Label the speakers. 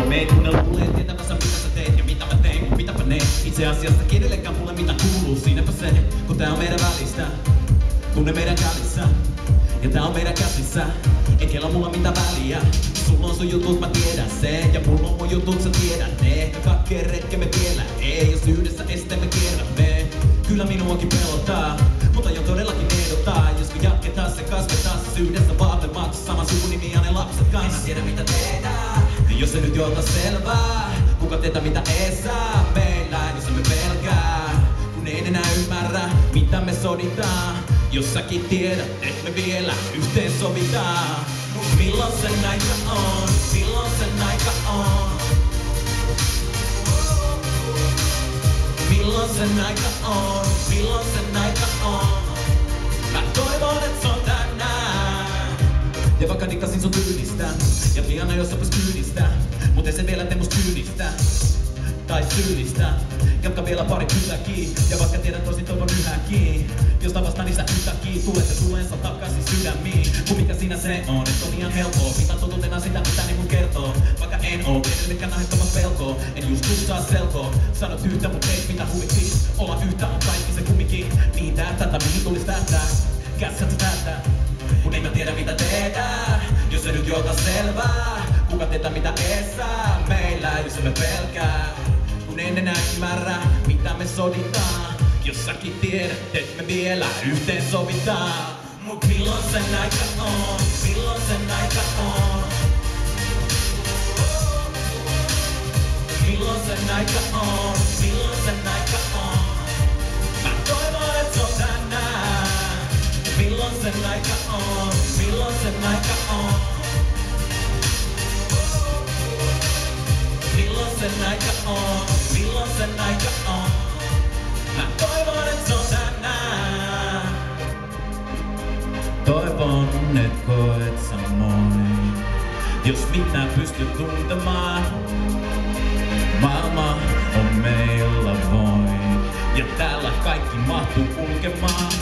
Speaker 1: kattoo meet, kun ne luulee tietävänsä mitä sä teet ja mitä mä teen, kun mitäpä ne. Itse asiassa kenellekään mulle mitä kuuluu, siinäpä se, kun tää on meidän välistä, kun ne meidän kälissä. Ja tää on meidän käsissä, ei tiellä mulla mitä väliä. Sulla on sun jutut, mä tiedän se, ja mulla on mun jutut, sä tiedät ne. Ehkä kakkeen retkemme vielä ei, jos yhdessä estemme kierrämme. Kyllä minuakin pelottaa, mutta jo todellakin ehdottaa. Jos me jatketaan se, kasvetaan se yhdessä vaatemaks. Sama sukunimi ja ne lapset kanssa. En tiedä mitä tehdään, jos se nyt jolta selvää. Kuka teetä mitä ei saa meillä, jos emme pelkää. Kun ei enää ymmärrä, mitä me soditaan. Jos säkin tiedät, et me vielä yhteen sovitaan. Milloin sen aika on? Milloin sen aika on? Milloin sen aika on? Milloin sen aika on? Mä toivon, et se on tänään. Ja vaikka dikkasin sun tyylistä, ja pian jos opis kyydistä, mut ei se vielä tee musta kyydistä tai syyllistä. Jatka vielä pari kyläkin, ja vaikka tiedät toisin toivon yhäkin. Jos tavastan niistä yhtäkin, tulet ja tulensa takaisin sydämiin. Kun mikä siinä se on, et on ihan helppoa. Pitää totutena sitä mitä niin mun kertoo. Vaikka en oo, tiedän mitkä nahettomat pelkoa. En just saa selkoa. Sanot yhtä mut ei mitä huvittis. Olla yhtä on kaikki se kumminkin. Mihin tähtää, mihin tulis tähtää. Käsät sä tähtää, kun ei mä tiedä mitä tehdään. Jos se nyt jolta selvää, kuka teetä mitä ei saa meillä, jos emme pelkää. Kun en enää ymmärrä, mitä me soditaan. Jos säkin tiedät, et me vielä yhteen sovitaan. Mut milloin sen aika on? Milloin sen aika on? Milloin sen aika on? Milloin sen aika on? Mä toivon, et se on tänään. Milloin sen aika on? Milloin sen aika on? Milloin sen aika on? Milloin sen aika on? Mä toivon, et se on tänään. Toivon, et koet samoin. Jos minä pystyn tuntemaan, maailma on meillä voin. Ja täällä kaikki mahtuu kulkemaan.